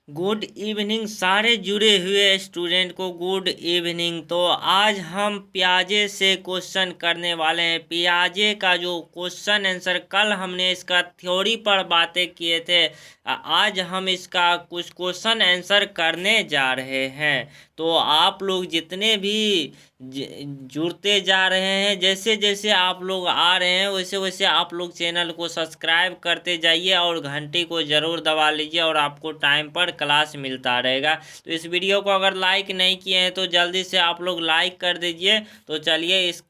Good evening सारे जुड़े हुए स्टूडेंट को गुड इवनिंग। तो आज हम पियाजे से क्वेश्चन करने वाले हैं। पियाजे का जो क्वेश्चन आंसर कल हमने इसका थ्योरी पर बातें किए थे, आज हम इसका कुछ क्वेश्चन आंसर करने जा रहे हैं। तो आप लोग जितने भी जुड़ते जा रहे हैं, जैसे जैसे आप लोग आ रहे हैं वैसे वैसे आप लोग चैनल को सब्सक्राइब करते जाइए और घंटी को ज़रूर दबा लीजिए और आपको टाइम पर क्लास मिलता रहेगा। तो इस वीडियो को अगर लाइक नहीं किए हैं तो जल्दी से आप लोग लाइक कर दीजिए। तो चलिए इस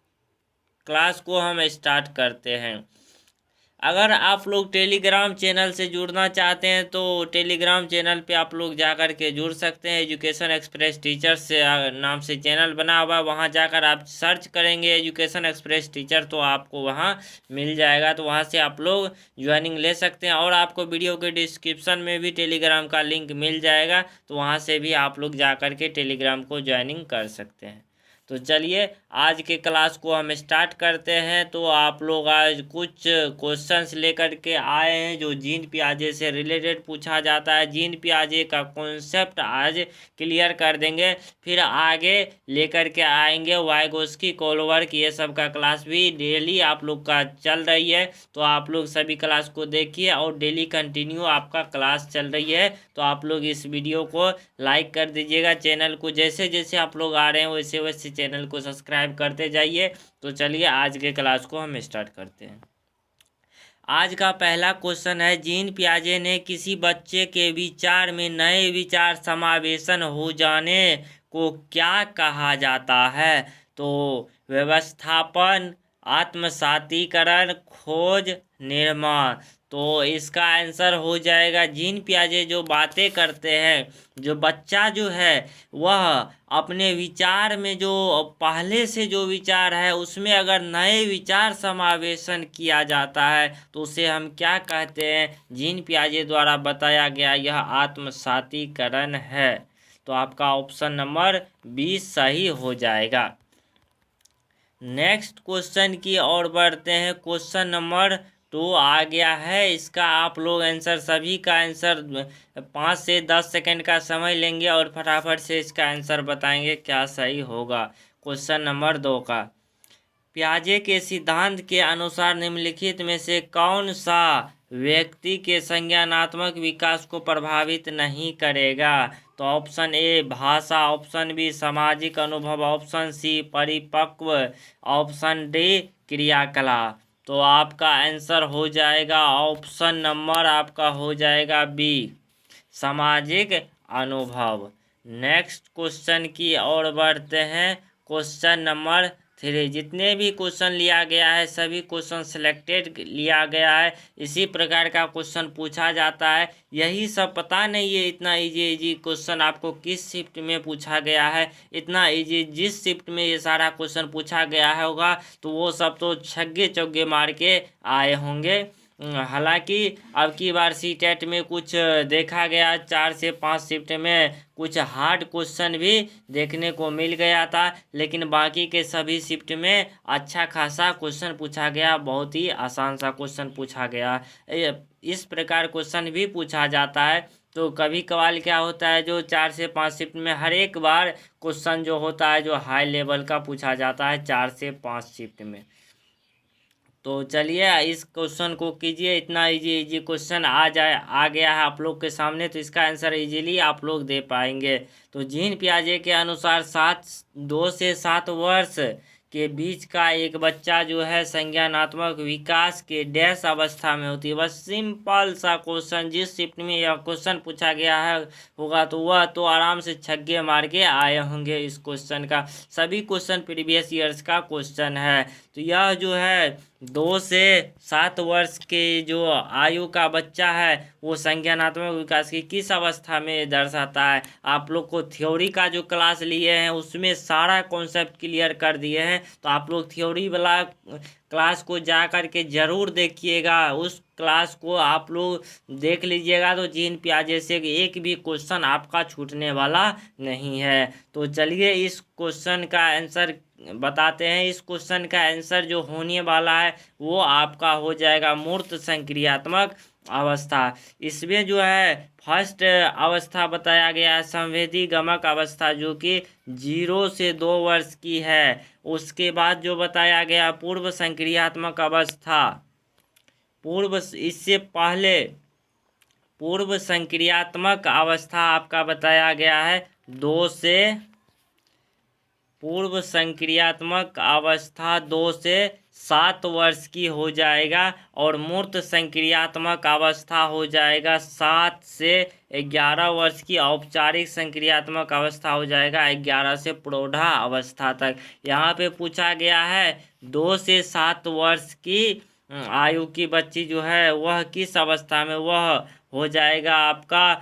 क्लास को हम स्टार्ट करते हैं। अगर आप लोग टेलीग्राम चैनल से जुड़ना चाहते हैं तो टेलीग्राम चैनल पे आप लोग जाकर के जुड़ सकते हैं। एजुकेशन एक्सप्रेस टीचर से नाम से चैनल बना हुआ है, वहाँ जाकर आप सर्च करेंगे एजुकेशन एक्सप्रेस टीचर तो आपको वहाँ मिल जाएगा। तो वहाँ से आप लोग ज्वाइनिंग ले सकते हैं और आपको वीडियो के डिस्क्रिप्शन में भी टेलीग्राम का लिंक मिल जाएगा, तो वहाँ से भी आप लोग जाकर के टेलीग्राम को ज्वाइनिंग कर सकते हैं। तो चलिए आज के क्लास को हम स्टार्ट करते हैं। तो आप लोग आज कुछ क्वेश्चंस लेकर के आए हैं जो जीन पियाजे से रिलेटेड पूछा जाता है। जीन पियाजे का कॉन्सेप्ट आज क्लियर कर देंगे, फिर आगे लेकर के आएंगे वाइगोस्की कोलवर्क, ये सब का क्लास भी डेली आप लोग का चल रही है। तो आप लोग सभी क्लास को देखिए और डेली कंटिन्यू आपका क्लास चल रही है। तो आप लोग इस वीडियो को लाइक कर दीजिएगा, चैनल को जैसे जैसे आप लोग आ रहे हैं वैसे वैसे चैनल को सब्सक्राइब करते जाइए। तो चलिए आज के क्लास को हम स्टार्ट करते हैं। आज का पहला क्वेश्चन है, जीन पियाजे ने किसी बच्चे के विचार में नए विचार समावेशन हो जाने को क्या कहा जाता है? तो व्यवस्थापन, आत्मसातीकरण, खोज, निर्माण। तो इसका आंसर हो जाएगा, जीन पियाजे जो बातें करते हैं, जो बच्चा जो है वह अपने विचार में जो पहले से जो विचार है उसमें अगर नए विचार समावेशन किया जाता है तो उसे हम क्या कहते हैं? जीन पियाजे द्वारा बताया गया यह आत्मसातीकरण है। तो आपका ऑप्शन नंबर 20 सही हो जाएगा। नेक्स्ट क्वेश्चन की ओर बढ़ते हैं। क्वेश्चन नंबर 2 आ गया है। इसका आप लोग आंसर, सभी का आंसर 5 से 10 सेकंड का समय लेंगे और फटाफट से इसका आंसर बताएंगे क्या सही होगा। क्वेश्चन नंबर 2 का, पियाजे के सिद्धांत के अनुसार निम्नलिखित में से कौन सा व्यक्ति के संज्ञानात्मक विकास को प्रभावित नहीं करेगा? तो ऑप्शन ए भाषा, ऑप्शन बी सामाजिक अनुभव, ऑप्शन सी परिपक्व, ऑप्शन डी क्रियाकलाप। तो आपका आंसर हो जाएगा ऑप्शन नंबर आपका हो जाएगा बी, सामाजिक अनुभव। नेक्स्ट क्वेश्चन की ओर बढ़ते हैं। क्वेश्चन नंबर 3, जितने भी क्वेश्चन लिया गया है सभी क्वेश्चन सिलेक्टेड लिया गया है। इसी प्रकार का क्वेश्चन पूछा जाता है। यही सब पता नहीं है इतना इजी इजी क्वेश्चन आपको किस शिफ्ट में पूछा गया है। इतना इजी जिस शिफ्ट में ये सारा क्वेश्चन पूछा गया है होगा तो वो सब तो छग्गे चौगे मार के आए होंगे। हालांकि अब की बार सी टेट में कुछ देखा गया, 4 से 5 शिफ्ट में कुछ हार्ड क्वेश्चन भी देखने को मिल गया था, लेकिन बाकी के सभी शिफ्ट में अच्छा खासा क्वेश्चन पूछा गया, बहुत ही आसान सा क्वेश्चन पूछा गया। इस प्रकार क्वेश्चन भी पूछा जाता है। तो कभी कभार क्या होता है, जो 4 से 5 शिफ्ट में हर एक बार क्वेश्चन जो होता है जो हाई लेवल का पूछा जाता है 4 से 5 शिफ्ट में। तो चलिए इस क्वेश्चन को कीजिए। इतना इजी इजी क्वेश्चन आ गया है आप लोग के सामने, तो इसका आंसर इजीली आप लोग दे पाएंगे। तो जीन पियाजे के अनुसार 2 से 7 वर्ष के बीच का एक बच्चा जो है संज्ञानात्मक विकास के डैश अवस्था में होती है। बस सिंपल सा क्वेश्चन, जिस शिफ्ट में यह क्वेश्चन पूछा गया है होगा तो वह तो आराम से छक्के मार के आए होंगे। इस क्वेश्चन का सभी क्वेश्चन प्रीवियस ईयर्स का क्वेश्चन है। तो यह जो है 2 से 7 वर्ष के जो आयु का बच्चा है वो संज्ञानात्मक विकास की किस अवस्था में दर्शाता है। आप लोग को थ्योरी का जो क्लास लिए हैं उसमें सारा कॉन्सेप्ट क्लियर कर दिए हैं, तो आप लोग थ्योरी वाला क्लास को जा कर के ज़रूर देखिएगा। उस क्लास को आप लोग देख लीजिएगा तो जीन पियाजे से एक भी क्वेश्चन आपका छूटने वाला नहीं है। तो चलिए इस क्वेश्चन का आंसर बताते हैं। इस क्वेश्चन का आंसर जो होने वाला है वो आपका हो जाएगा मूर्त संक्रियात्मक अवस्था। इसमें जो है फर्स्ट अवस्था बताया गया है संवेदी गमक अवस्था, जो कि 0 से 2 वर्ष की है। उसके बाद जो बताया गया पूर्व संक्रियात्मक अवस्था, इससे पहले पूर्व संक्रियात्मक अवस्था आपका बताया गया है 2 से, पूर्व संक्रियात्मक अवस्था 2 से 7 वर्ष की हो जाएगा, और मूर्त संक्रियात्मक अवस्था हो जाएगा 7 से 11 वर्ष की। औपचारिक संक्रियात्मक अवस्था हो जाएगा 11 से प्रौढ़ा अवस्था तक। यहाँ पे पूछा गया है 2 से 7 वर्ष की आयु की बच्ची जो है वह किस अवस्था में, वह हो जाएगा आपका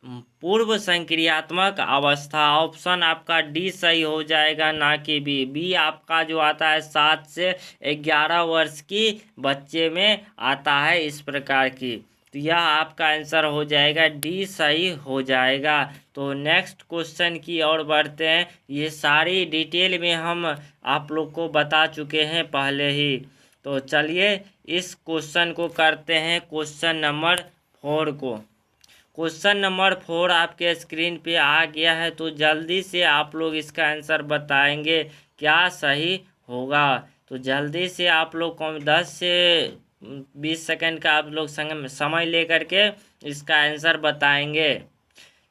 पूर्व संक्रियात्मक अवस्था। ऑप्शन आपका डी सही हो जाएगा, ना कि बी। बी आपका जो आता है 7 से 11 वर्ष की बच्चे में आता है इस प्रकार की। तो यह आपका आंसर हो जाएगा, डी सही हो जाएगा। तो नेक्स्ट क्वेश्चन की ओर बढ़ते हैं। ये सारी डिटेल में हम आप लोग को बता चुके हैं पहले ही। तो चलिए इस क्वेश्चन को करते हैं, क्वेश्चन नंबर 4 को। क्वेश्चन नंबर 4 आपके स्क्रीन पे आ गया है, तो जल्दी से आप लोग इसका आंसर बताएंगे क्या सही होगा। तो जल्दी से आप लोग को 10 से 20 सेकंड का आप लोग समय ले करके इसका आंसर बताएंगे।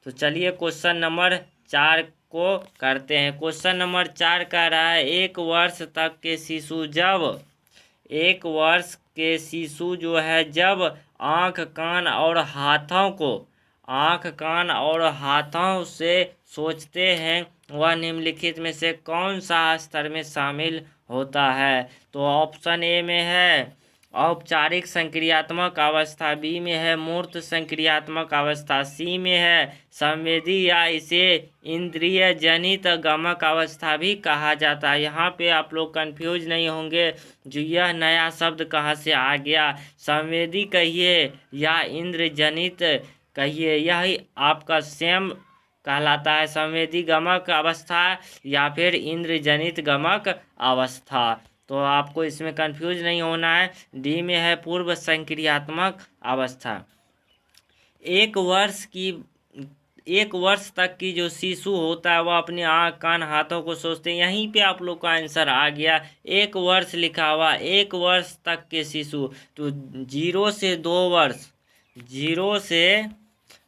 तो चलिए क्वेश्चन नंबर 4 को करते हैं। क्वेश्चन नंबर 4 कह रहा है 1 वर्ष तक के शिशु जब 1 वर्ष के शिशु जो है जब आँख कान और हाथों से सोचते हैं, वह निम्नलिखित में से कौन सा स्तर में शामिल होता है। तो ऑप्शन ए में है औपचारिक संक्रियात्मक अवस्था, बी में है मूर्त संक्रियात्मक अवस्था, सी में है संवेदी या इसे इंद्रिय जनित गमक अवस्था भी कहा जाता है। यहाँ पे आप लोग कंफ्यूज नहीं होंगे जो यह नया शब्द कहाँ से आ गया, संवेदी कहिए या इंद्र जनित कहिए, यही आपका सेम कहलाता है, संवेदी गमक अवस्था या फिर इंद्रजनित गमक अवस्था। तो आपको इसमें कंफ्यूज नहीं होना है। डी में है पूर्व संक्रियात्मक अवस्था। 1 वर्ष तक की जो शिशु होता है वह अपने आँख कान हाथों को सोचते हैं। यहीं पे आप लोग का आंसर आ गया, 1 वर्ष लिखा हुआ, 1 वर्ष तक के शिशु। तो 0 से 2 वर्ष, 0 से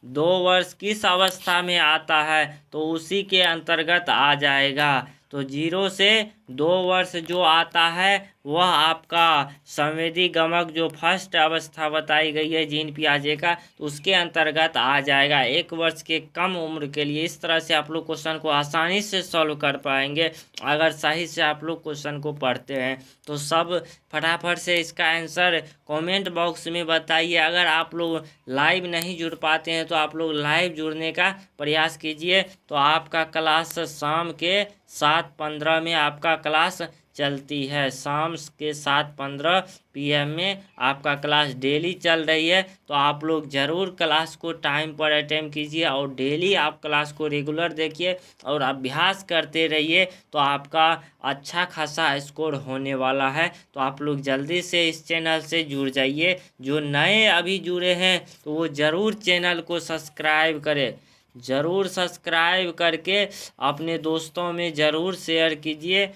2 वर्ष किस अवस्था में आता है, तो उसी के अंतर्गत आ जाएगा। तो 0 से 2 वर्ष जो आता है वह आपका संवेदी गमक जो फर्स्ट अवस्था बताई गई है जीन पियाजे का, तो उसके अंतर्गत आ जाएगा। 1 वर्ष के कम उम्र के लिए इस तरह से आप लोग क्वेश्चन को आसानी से सॉल्व कर पाएंगे अगर सही से आप लोग क्वेश्चन को पढ़ते हैं। तो सब फटाफट से इसका आंसर कमेंट बॉक्स में बताइए। अगर आप लोग लाइव नहीं जुड़ पाते हैं तो आप लोग लाइव जुड़ने का प्रयास कीजिए। तो आपका क्लास शाम के 7:15 में आपका क्लास चलती है, शाम के 7:15 PM में आपका क्लास डेली चल रही है। तो आप लोग ज़रूर क्लास को टाइम पर अटेंड कीजिए और डेली आप क्लास को रेगुलर देखिए और अभ्यास करते रहिए, तो आपका अच्छा खासा स्कोर होने वाला है। तो आप लोग जल्दी से इस चैनल से जुड़ जाइए। जो नए अभी जुड़े हैं तो वो ज़रूर चैनल को सब्सक्राइब करें, ज़रूर सब्सक्राइब करके अपने दोस्तों में ज़रूर शेयर कीजिए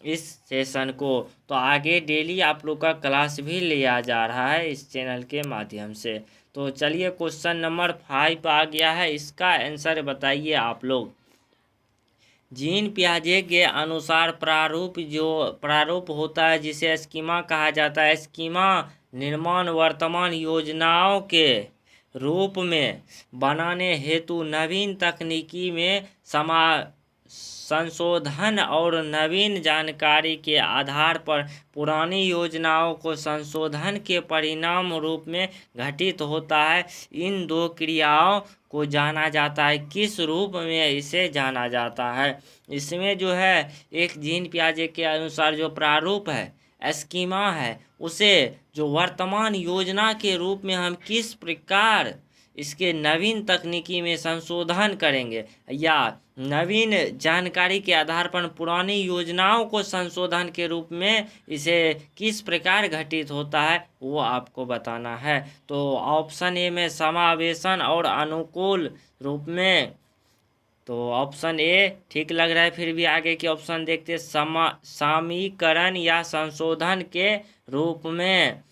इस सेशन को। तो आगे डेली आप लोग का क्लास भी लिया जा रहा है इस चैनल के माध्यम से। तो चलिए क्वेश्चन नंबर 5 आ गया है, इसका आंसर बताइए आप लोग। जीन पियाजे के अनुसार प्रारूप होता है जिसे स्कीमा कहा जाता है। स्कीमा निर्माण वर्तमान योजनाओं के रूप में बनाने हेतु नवीन तकनीकी में संशोधन और नवीन जानकारी के आधार पर पुरानी योजनाओं को संशोधन के परिणाम रूप में घटित होता है। इन दो क्रियाओं को जाना जाता है, किस रूप में इसे जाना जाता है। इसमें जो है एक जीन पियाजे के अनुसार जो प्रारूप है, स्कीमा है, उसे जो वर्तमान योजना के रूप में हम किस प्रकार इसके नवीन तकनीकी में संशोधन करेंगे, या नवीन जानकारी के आधार पर पुरानी योजनाओं को संशोधन के रूप में इसे किस प्रकार घटित होता है वो आपको बताना है। तो ऑप्शन ए में समावेशन और अनुकूल रूप में, तो ऑप्शन ए ठीक लग रहा है। फिर भी आगे के ऑप्शन देखते, सामीकरण या संशोधन के रूप में,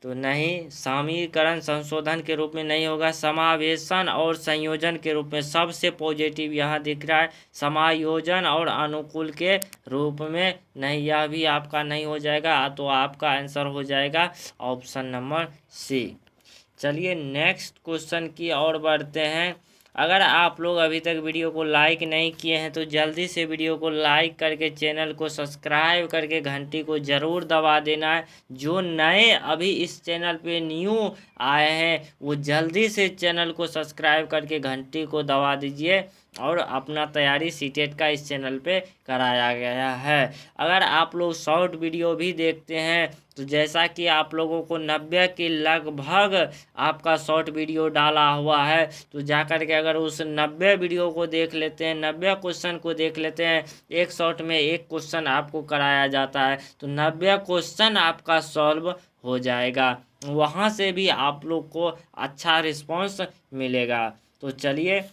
तो नहीं, सामीकरण संशोधन के रूप में नहीं होगा, समावेशन और संयोजन के रूप में। सबसे पॉजिटिव यहाँ दिख रहा है, समायोजन और अनुकूल के रूप में नहीं, यह भी आपका नहीं हो जाएगा। तो आपका आंसर हो जाएगा ऑप्शन नंबर सी। चलिए नेक्स्ट क्वेश्चन की ओर बढ़ते हैं। अगर आप लोग अभी तक वीडियो को लाइक नहीं किए हैं तो जल्दी से वीडियो को लाइक करके चैनल को सब्सक्राइब करके घंटी को ज़रूर दबा देना है। जो नए अभी इस चैनल पे न्यू आए हैं वो जल्दी से चैनल को सब्सक्राइब करके घंटी को दबा दीजिए, और अपना तैयारी सीटेट का इस चैनल पे कराया गया है। अगर आप लोग शॉर्ट वीडियो भी देखते हैं तो जैसा कि आप लोगों को 90 के लगभग आपका शॉर्ट वीडियो डाला हुआ है, तो जाकर के अगर उस 90 वीडियो को देख लेते हैं, 90 क्वेश्चन को देख लेते हैं, एक शॉर्ट में एक क्वेश्चन आपको कराया जाता है, तो 90 क्वेश्चन आपका सॉल्व हो जाएगा। वहाँ से भी आप लोग को अच्छा रिस्पॉन्स मिलेगा। तो चलिए,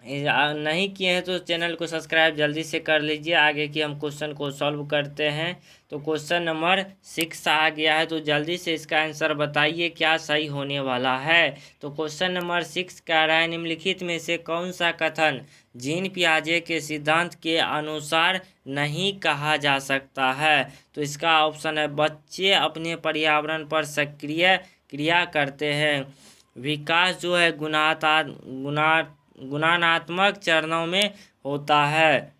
नहीं किए हैं तो चैनल को सब्सक्राइब जल्दी से कर लीजिए। आगे की हम क्वेश्चन को सॉल्व करते हैं। तो क्वेश्चन नंबर 6 आ गया है, तो जल्दी से इसका आंसर बताइए क्या सही होने वाला है। तो क्वेश्चन नंबर 6 कह रहा है, निम्नलिखित में से कौन सा कथन जीन पियाजे के सिद्धांत के अनुसार नहीं कहा जा सकता है। तो इसका ऑप्शन है, बच्चे अपने पर्यावरण पर सक्रिय क्रिया करते हैं, विकास जो है गुणात्मक चरणों में होता है।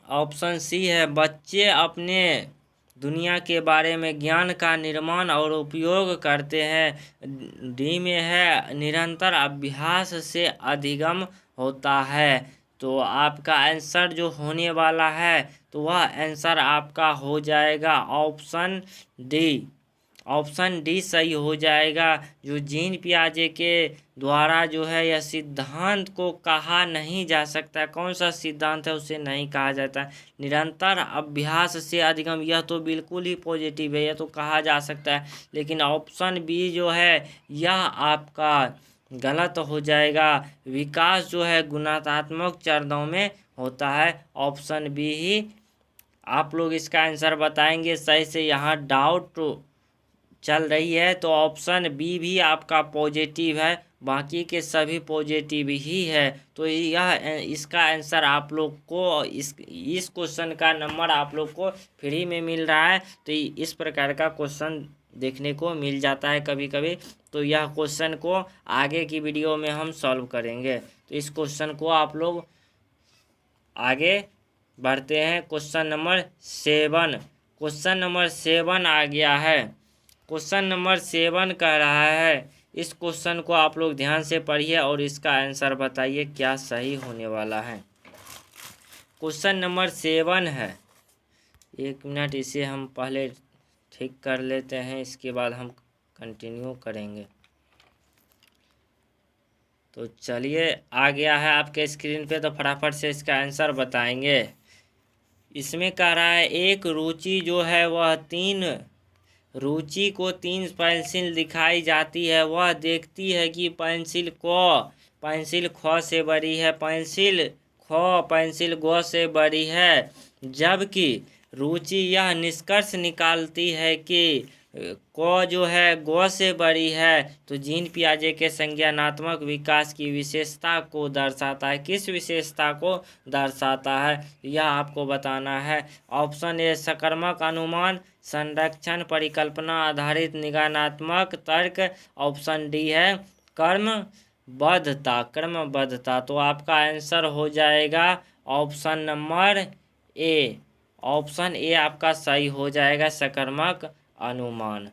ऑप्शन सी है, बच्चे अपने दुनिया के बारे में ज्ञान का निर्माण और उपयोग करते हैं। डी में है, निरंतर अभ्यास से अधिगम होता है। तो आपका आंसर जो होने वाला है तो वह आंसर आपका हो जाएगा ऑप्शन डी। ऑप्शन डी सही हो जाएगा। जो जीन पियाजे के द्वारा जो है यह सिद्धांत को कहा नहीं जा सकता, कौन सा सिद्धांत है उसे नहीं कहा जाता है, निरंतर अभ्यास से अधिगम, यह तो बिल्कुल ही पॉजिटिव है, यह तो कहा जा सकता है। लेकिन ऑप्शन बी जो है यह आपका गलत हो जाएगा, विकास जो है गुणात्मक चरणों में होता है। ऑप्शन बी ही आप लोग इसका आंसर बताएंगे सही से। यहाँ डाउट चल रही है तो ऑप्शन बी भी आपका पॉजिटिव है, बाकी के सभी पॉजिटिव ही है। तो यह इसका आंसर आप लोग को इस क्वेश्चन का नंबर आप लोग को फ्री में मिल रहा है। तो इस प्रकार का क्वेश्चन देखने को मिल जाता है कभी कभी। तो यह क्वेश्चन को आगे की वीडियो में हम सॉल्व करेंगे। तो इस क्वेश्चन को आप लोग आगे बढ़ते हैं। क्वेश्चन नंबर 7, क्वेश्चन नंबर 7 आ गया है। क्वेश्चन नंबर 7 कह रहा है, इस क्वेश्चन को आप लोग ध्यान से पढ़िए और इसका आंसर बताइए क्या सही होने वाला है। क्वेश्चन नंबर 7 है, 1 मिनट इसे हम पहले ठीक कर लेते हैं, इसके बाद हम कंटिन्यू करेंगे। तो चलिए आ गया है आपके स्क्रीन पे, तो फटाफट से इसका आंसर बताएंगे। इसमें कह रहा है, एक रुचि जो है वह रुचि को 3 पेंसिल दिखाई जाती है। वह देखती है कि पेंसिल ख से बड़ी है, पेंसिल ग से बड़ी है, जबकि रुचि यह निष्कर्ष निकालती है कि क जो है ग से बड़ी है। तो जीन पियाजे के संज्ञानात्मक विकास की विशेषता को दर्शाता है। किस विशेषता को दर्शाता है यह आपको बताना है। ऑप्शन ए, सकर्मक अनुमान, संरक्षण, परिकल्पना आधारित निगानात्मक तर्क। ऑप्शन डी है क्रमबद्धता। तो आपका आंसर हो जाएगा option number A. Option A आपका सही हो जाएगा, सकर्मक अनुमान।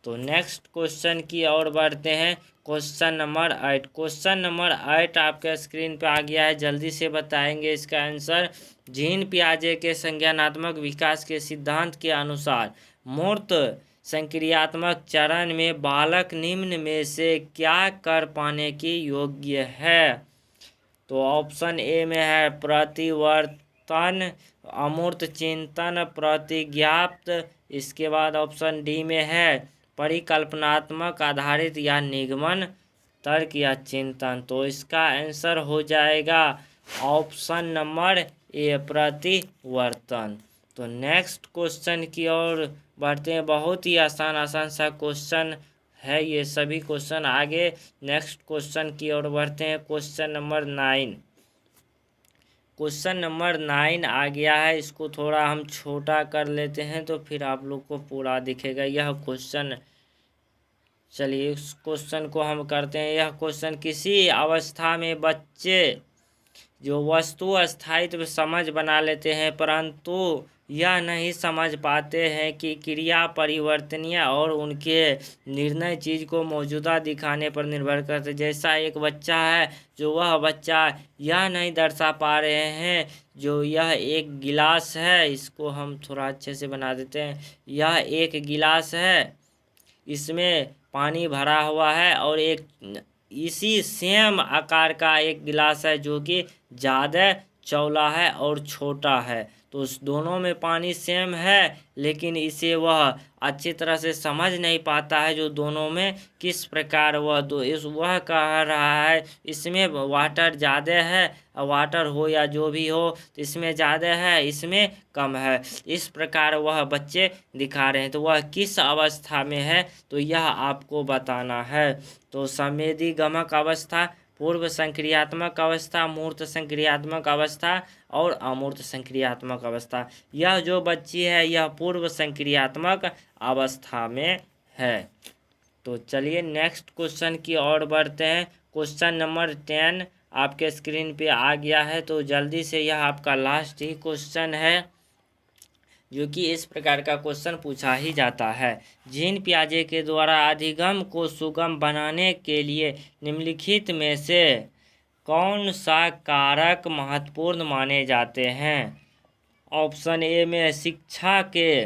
तो नेक्स्ट क्वेश्चन की ओर बढ़ते हैं। क्वेश्चन नंबर 8, क्वेश्चन नंबर 8 आपके स्क्रीन पे आ गया है, जल्दी से बताएंगे इसका आंसर। जीन पियाजे के संज्ञानात्मक विकास के सिद्धांत के अनुसार मूर्त संक्रियात्मक चरण में बालक निम्न में से क्या कर पाने की योग्य है? तो ऑप्शन ए में है प्रतिवर्तन, अमूर्त चिंतन, प्रतिज्ञात। इसके बाद ऑप्शन डी में है परिकल्पनात्मक आधारित या निगमन, तर्क या चिंतन। तो इसका आंसर हो जाएगा ऑप्शन नंबर ए प्रतिवर्तन। तो नेक्स्ट क्वेश्चन की ओर बढ़ते हैं। बहुत ही आसान आसान सा क्वेश्चन है ये सभी क्वेश्चन। आगे नेक्स्ट क्वेश्चन की ओर बढ़ते हैं। Question number 9। क्वेश्चन नंबर 9 आ गया है। इसको थोड़ा हम छोटा कर लेते हैं तो फिर आप लोग को पूरा दिखेगा यह क्वेश्चन। चलिए इस क्वेश्चन को हम करते हैं। यह क्वेश्चन किसी अवस्था में बच्चे जो वस्तु स्थायित्व समझ बना लेते हैं परंतु यह नहीं समझ पाते हैं कि क्रिया परिवर्तनीय और उनके निर्णय चीज़ को मौजूदा दिखाने पर निर्भर करते। जैसा एक बच्चा है जो वह बच्चा यह नहीं दर्शा पा रहे हैं जो यह एक गिलास है। इसको हम थोड़ा अच्छे से बना देते हैं। यह एक गिलास है, इसमें पानी भरा हुआ है और एक इसी सेम आकार का एक गिलास है जो कि ज़्यादा चौड़ा है और छोटा है। तो उस दोनों में पानी सेम है लेकिन इसे वह अच्छी तरह से समझ नहीं पाता है जो दोनों में किस प्रकार वह कह रहा है इसमें वाटर ज़्यादा है, वाटर हो या जो भी हो तो इसमें ज़्यादा है इसमें कम है। इस प्रकार वह बच्चे दिखा रहे हैं। तो वह किस अवस्था में है तो यह आपको बताना है। तो संवेदी गमक अवस्था, पूर्व संक्रियात्मक अवस्था, मूर्त संक्रियात्मक अवस्था और अमूर्त संक्रियात्मक अवस्था। यह जो बच्ची है यह पूर्व संक्रियात्मक अवस्था में है। तो चलिए नेक्स्ट क्वेश्चन की ओर बढ़ते हैं। क्वेश्चन नंबर 10 आपके स्क्रीन पे आ गया है। तो जल्दी से यह आपका लास्ट ही क्वेश्चन है जो कि इस प्रकार का क्वेश्चन पूछा ही जाता है। जीन पियाजे के द्वारा अधिगम को सुगम बनाने के लिए निम्नलिखित में से कौन सा कारक महत्वपूर्ण माने जाते हैं? ऑप्शन ए में शिक्षा के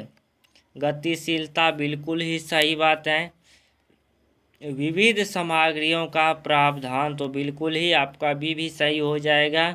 गतिशीलता, बिल्कुल ही सही बात है। विविध सामग्रियों का प्रावधान, तो बिल्कुल ही आपका भी सही हो जाएगा।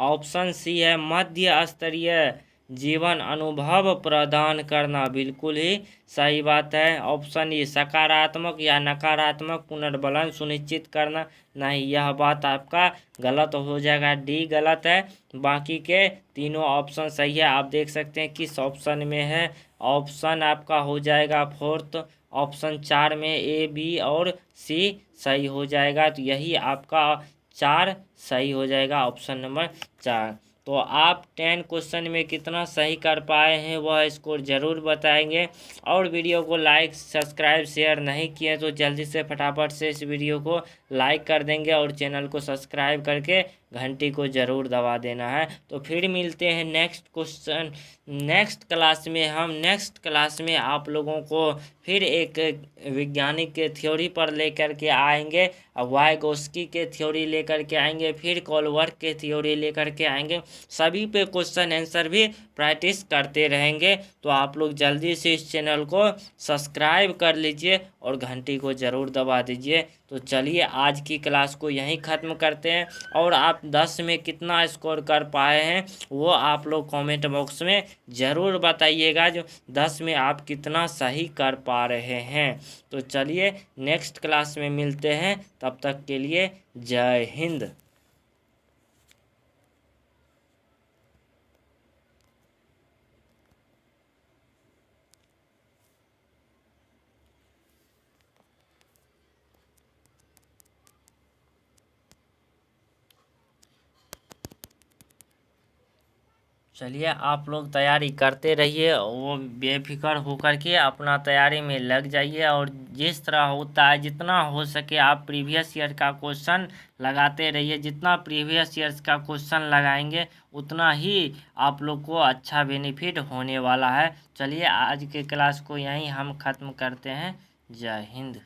ऑप्शन सी है मध्य स्तरीय जीवन अनुभव प्रदान करना, बिल्कुल ही सही बात है। ऑप्शन ई सकारात्मक या नकारात्मक पुनर्बलन सुनिश्चित करना, नहीं यह बात आपका गलत हो जाएगा, डी गलत है। बाकी के तीनों ऑप्शन सही है। आप देख सकते हैं किस ऑप्शन में है। ऑप्शन आपका हो जाएगा फोर्थ, ऑप्शन 4 में ए, बी और सी सही हो जाएगा। तो यही आपका 4 सही हो जाएगा, ऑप्शन नंबर 4। तो आप 10 क्वेश्चन में कितना सही कर पाए हैं वह स्कोर ज़रूर बताएंगे। और वीडियो को लाइक सब्सक्राइब शेयर नहीं किए तो जल्दी से फटाफट से इस वीडियो को लाइक कर देंगे और चैनल को सब्सक्राइब करके घंटी को ज़रूर दबा देना है। तो फिर मिलते हैं नेक्स्ट क्वेश्चन नेक्स्ट क्लास में। हम नेक्स्ट क्लास में आप लोगों को फिर एक वैज्ञानिक के थ्योरी पर लेकर के आएंगे, वाइगोस्की के थ्योरी लेकर के आएंगे, फिर कोलवर्थ के थ्योरी लेकर के आएंगे। सभी पे क्वेश्चन आंसर भी प्रैक्टिस करते रहेंगे। तो आप लोग जल्दी से इस चैनल को सब्सक्राइब कर लीजिए और घंटी को ज़रूर दबा दीजिए। तो चलिए आज की क्लास को यहीं ख़त्म करते हैं। और आप 10 में कितना स्कोर कर पाए हैं वो आप लोग कमेंट बॉक्स में ज़रूर बताइएगा जो 10 में आप कितना सही कर पा रहे हैं। तो चलिए नेक्स्ट क्लास में मिलते हैं, तब तक के लिए जय हिंद। चलिए आप लोग तैयारी करते रहिए, वो बेफिक्र होकर के अपना तैयारी में लग जाइए। और जिस तरह होता है जितना हो सके आप प्रीवियस ईयर का क्वेश्चन लगाते रहिए। जितना प्रीवियस ईयर्स का क्वेश्चन लगाएंगे उतना ही आप लोग को अच्छा बेनिफिट होने वाला है। चलिए आज के क्लास को यहीं हम ख़त्म करते हैं। जय हिंद।